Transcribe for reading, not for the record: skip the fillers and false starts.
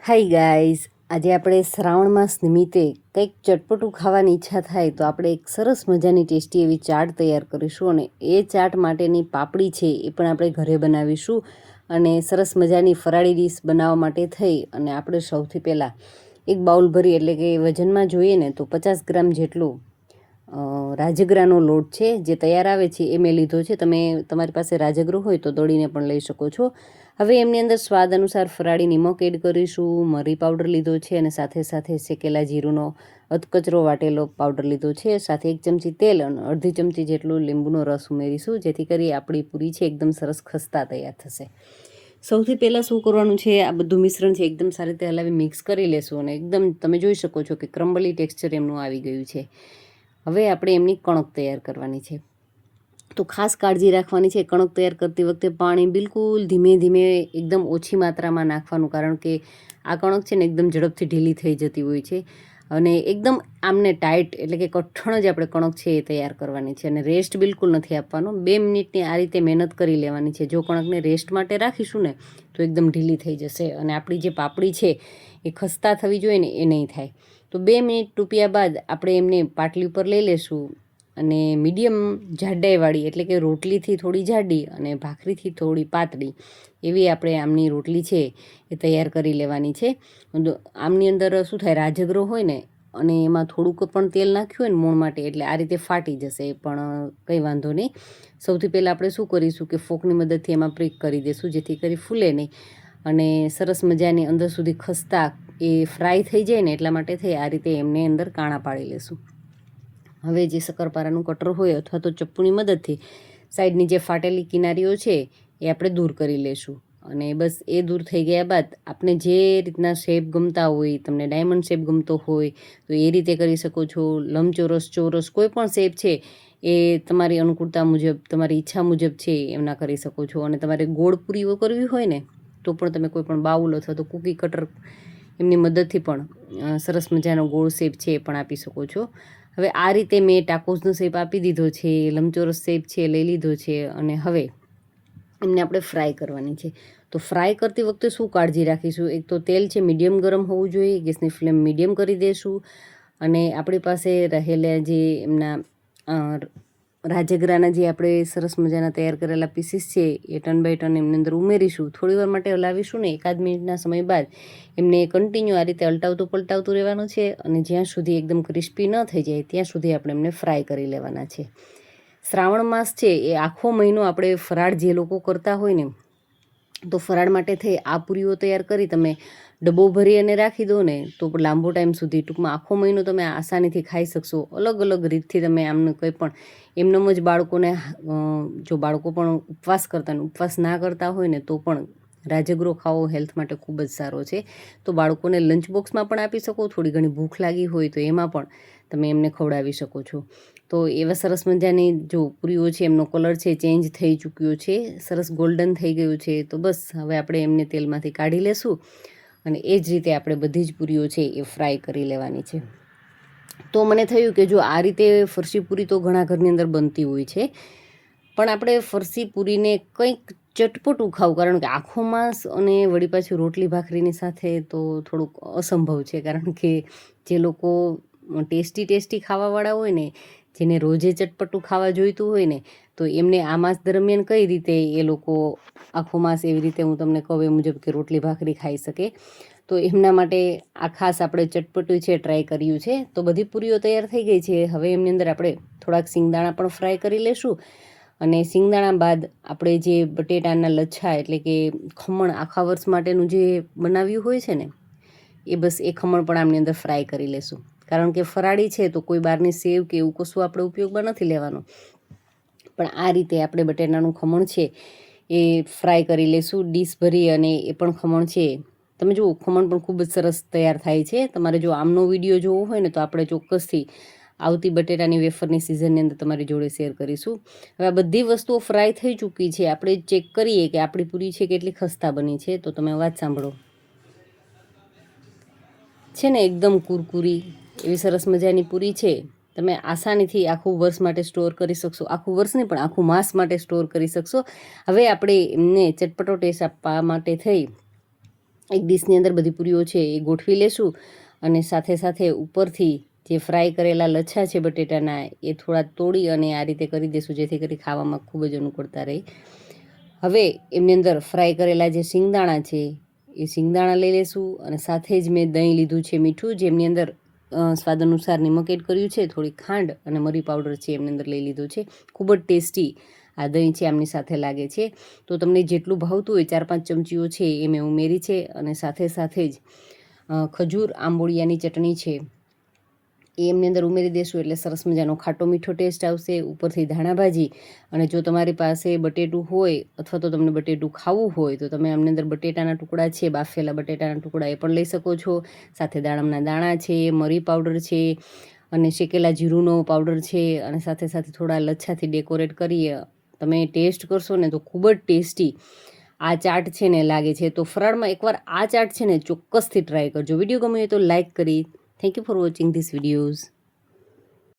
Hi guys, આજે આપણે શ્રાવણ માસ નિમિત્તે કંઈક ચટપટું ખાવાની ઈચ્છા થાય તો આપણે એક સરસ મજાની ટેસ્ટી એવી ચાટ તૈયાર કરીશું. અને એ ચાટ માટેની પાપડી છે એ પણ આપણે ઘરે બનાવીશું. અને સરસ મજાની ફરાળી ડીશ બનાવવા માટે થઈ અને આપણે સૌથી પહેલાં એક બાઉલ ભરી, એટલે કે વજનમાં જોઈએ ને તો 50 ગ્રામ જેટલું રાજગરાનો લોટ છે જે તૈયાર આવે છે એ મેં લીધો છે. તમારી પાસે રાજગરો હોય તો દળીને પણ લઈ શકો છો. હવે એમની અંદર સ્વાદ અનુસાર ફરાળી નિમક એડ કરીશું. મરી પાવડર લીધો છે અને સાથે સાથે શેકેલા જીરુંનો અધકચરો વાટેલો પાવડર લીધો છે. સાથે 1 ચમચી તેલ અને અડધી ચમચી જેટલું લીંબુનો રસ ઉમેરીશું, જેથી કરી આપણી પૂરી છે એકદમ સરસ ખસ્તા તૈયાર થશે. સૌથી પહેલાં શું કરવાનું છે, આ બધું મિશ્રણ છે એકદમ સારી રીતે હલાવી મિક્સ કરી લેશું અને એકદમ તમે જોઈ શકો છો કે ક્રમ્બલી ટેક્સચર એમનું આવી ગયું છે. હવે આપણે એમની કણક તૈયાર કરવાની છે. તો ખાસ કાળજી રાખવાની છે, કણક તૈયાર કરતી વખતે પાણી બિલકુલ ધીમે ધીમે એકદમ ઓછી માત્રામાં નાખવાનું, કારણ કે આ કણક છે ને એકદમ ઝડપથી ઢીલી થઈ જતી હોય છે. અને એકદમ આમને ટાઈટ, એટલે કે કઠણ જ આપણે કણક છે એ તૈયાર કરવાની છે. અને રેસ્ટ બિલકુલ નથી આપવાનો. 2 મિનિટની આ રીતે મહેનત કરી લેવાની છે. જો કણકને રેસ્ટ માટે રાખીશું ને તો એકદમ ઢીલી થઈ જશે અને આપણી જે પાપડી છે એ ખસ્તા થવી જોઈએ ને એ નહીં થાય. તો 2 મિનિટ ટૂપ્યા બાદ આપણે એમને પાટલી ઉપર લઈ લેશું અને મીડિયમ જાડાઈવાળી, એટલે કે રોટલીથી થોડી જાડી અને ભાખરીથી થોડી પાતળી એવી આપણે આમની રોટલી છે એ તૈયાર કરી લેવાની છે. આમની અંદર શું થાય, રાજગરો હોય ને અને એમાં થોડુંક પણ તેલ નાખ્યું હોય ને મોણ માટે, એટલે આ રીતે ફાટી જશે, પણ કંઈ વાંધો નહીં. સૌથી પહેલાં આપણે શું કરીશું કે ફોકની મદદથી એમાં પ્રિક કરી દઈશું, જેથી કરી ફૂલે નહીં અને સરસ મજાની અંદર સુધી ખસ્તા એ ફ્રાય થઈ જાય ને એટલા માટે થઈ આ રીતે એમને અંદર કાણા પાડી લેશું. હવે જે શક્કરપારાનું કટર હોય અથવા તો ચપ્પુની મદદથી સાઈડની જે ફાટેલી કિનારીઓ છે એ આપણે દૂર કરી લેશું. અને બસ એ દૂર થઈ ગયા બાદ આપણે જે રીતના શેપ ગમતા હોય, તમને ડાયમંડ શેપ ગમતો હોય તો એ રીતે કરી શકો છો. લંબચોરસ, ચોરસ, કોઈ પણ શેપ છે એ તમારી અનુકૂળતા મુજબ, તમારી ઈચ્છા મુજબ છે એમના કરી શકો છો. અને તમારે ગોળ પૂરીઓ કરવી હોય ને તો પણ તમે કોઈ પણ બાઉલ અથવા તો કૂકી કટર એમની મદદથી પણ સરસ મજાનો ગોળ શેપ છે એ પણ આપી શકો છો. હવે આ રીતે મેં ટાકોસનો શેપ આપી દીધો છે, લંબચોરસ શેપ છે લઈ લીધો છે. અને હવે એમને આપણે ફ્રાય કરવાની છે. તો ફ્રાય કરતી વખતે શું કાળજી રાખીશું, એક તો તેલ છે મીડિયમ ગરમ હોવું જોઈએ, ગેસની ફ્લેમ મીડિયમ કરી દઈશું. અને આપણી પાસે રહેલા જે એમના રાજગરાના જે આપણે સરસ મજાના તૈયાર કરેલા પીસીસ છે એ ટર્ન બાય ટર્ન એમની અંદર ઉમેરીશું. થોડી વાર માટે હલાવીશું ને 1 મિનિટના સમય બાદ એમને કન્ટિન્યુ આ રીતે પલટાવતું રહેવાનું છે. અને જ્યાં સુધી એકદમ ક્રિસ્પી ન થઈ જાય ત્યાં સુધી આપણે એમને ફ્રાય કરી લેવાના છે. શ્રાવણ માસ છે એ આખો મહિનો આપણે ફરાળ જે લોકો કરતા હોય ને, તો ફરાળ માટે થઈ આ પૂરીઓ તૈયાર કરી તમે ડબ્બો ભરી અને રાખી દો ને તો લાંબો ટાઈમ સુધી, ટૂંકમાં આખો મહિનો તમે આસાનીથી ખાઈ શકશો. અલગ અલગ રીતથી તમે આમને કંઈ પણ એમનેમ જ બાળકોને, જો બાળકો પણ ઉપવાસ કરતા ને ઉપવાસ ના કરતા હોય ને તો પણ રાજગરો ખાવો હેલ્થ માટે ખૂબ જ સારો છે. તો બાળકોને લંચ બોક્સમાં પણ આપી શકો, થોડી ઘણી ભૂખ લાગી હોય તો એમાં પણ તમે એમને ખવડાવી શકો છો. તો એવા સરસ મજાની જો પૂરીઓ છે, એમનો કલર છે ચેન્જ થઈ ચૂક્યો છે, સરસ ગોલ્ડન થઈ ગયું છે. તો બસ હવે આપણે એમને તેલમાંથી કાઢી લેશું અને એ જ રીતે આપણે બધી જ પૂરીઓ છે એ ફ્રાય કરી લેવાની છે. તો મને થયું કે જો આ રીતે ફરસી પૂરી તો ઘણા ઘરની અંદર બનતી હોય છે, પણ આપણે ફરસી પૂરીને કંઈક ચટપટું ખાવું, કારણ કે આખો માસ અને વળી પાછું રોટલી ભાખરીની સાથે તો થોડુંક અસંભવ છે. કારણ કે જે લોકો ટેસ્ટી ખાવાવાળા હોય ને, જેને રોજે ચટપટું ખાવા જોઈતું હોય ને, તો એમને આ માસ દરમિયાન કઈ રીતે એ લોકો આખો માસ એવી રીતે હું તમને કહું એ મુજબ કે રોટલી ભાખરી ખાઈ શકે. તો એમના માટે આ ખાસ આપણે ચટપટું છે ટ્રાય કર્યું છે. તો બધી પૂરીઓ તૈયાર થઈ ગઈ છે. હવે એમની અંદર આપણે થોડાક સિંગદાણા પણ ફ્રાય કરી લેશું. અને સિંગદાણા બાદ આપણે જે બટેટાના લચ્છા, એટલે કે ખમણ આખા વર્ષ માટેનું જે બનાવ્યું હોય છે ને, એ બસ એ ખમણ પણ આમની અંદર ફ્રાય કરી લેશું. કારણ કે ફરાળી છે તો કોઈ બહારની સેવ કે એવું કશું આપણે ઉપયોગમાં નથી લેવાનું, પણ આ રીતે આપણે બટેટાનું ખમણ છે એ ફ્રાય કરી લેશું ડીશ ભરી. અને એ પણ ખમણ છે, તમે જુઓ ખમણ પણ ખૂબ જ સરસ તૈયાર થાય છે. તમારે જો આમનો વિડીયો જોવો હોય ને તો આપણે ચોક્કસથી આવતી બટેટાની વેફરની સિઝનની અંદર તમારી જોડે શેર કરીશું. હવે આ બધી વસ્તુઓ ફ્રાય થઈ ચૂકી છે. આપણે ચેક કરીએ કે આપણી પૂરી છે કેટલી ખસ્તા બની છે. તો તમે અવાજ સાંભળો, છે ને એકદમ કુરકુરી એવી સરસ મજાની પૂરી છે. તમે આસાનીથી આખું વર્ષ માટે સ્ટોર કરી શકશો. આખું વર્ષ નહીં પણ આખું માસ માટે સ્ટોર કરી શકશો. હવે આપણે એમને ચટપટો ટેસ્ટ આપવા માટે થઈ એક ડીશની અંદર બધી પૂરીઓ છે એ ગોઠવી લેશું અને સાથે સાથે ઉપરથી જે ફ્રાય કરેલા લચ્છા છે બટેટાના એ થોડા તોડી અને આ રીતે કરી દઈશું, જેથી કરી ખાવામાં ખૂબ જ અનુકૂળતા રહે. હવે એમની અંદર ફ્રાય કરેલા જે સિંગદાણા છે એ સિંગદાણા લઈ લેશું અને સાથે જ મેં દહીં લીધું છે મીઠું, જેમની અંદર સ્વાદ અનુસાર નિમક એડ કર્યું છે, થોડી ખાંડ અને મરી પાવડર છે એમની અંદર લઈ લીધું છે. ખૂબ જ ટેસ્ટી આ દહીં છે આમની સાથે લાગે છે. તો તમને જેટલું ભાવતું હોય 4-5 ચમચીઓ છે એ મેં ઉમેરી છે અને સાથે સાથે જ ખજૂર આંબોળિયાની ચટણી છે એ એમની અંદર ઉમેરી દેશું એટલે સરસ મજાનો ખાટો મીઠો ટેસ્ટ આવશે. ઉપરથી ધાણા ભાજી, અને જો તમારી પાસે બટેટું હોય અથવા તો તમને બટેટું ખાવું હોય તો તમે આમની અંદર બટેટાના ટુકડા છે, બાફેલા બટેટાના ટુકડા એ પણ લઈ શકો છો. સાથે દાડમના દાણા છે, મરી પાવડર છે અને શેકેલા જીરુંનો પાવડર છે અને સાથે સાથે થોડા લચ્છાથી ડેકોરેટ કરીએ. તમે ટેસ્ટ કરશો ને તો ખૂબ જ ટેસ્ટી આ ચાટ છે ને લાગે છે. તો ફરાળમાં એકવાર આ ચાટ છે ને ચોક્કસથી ટ્રાય કરજો. વિડીયો ગમ્યો હોય તો લાઇક કરી. Thank you for watching this videos.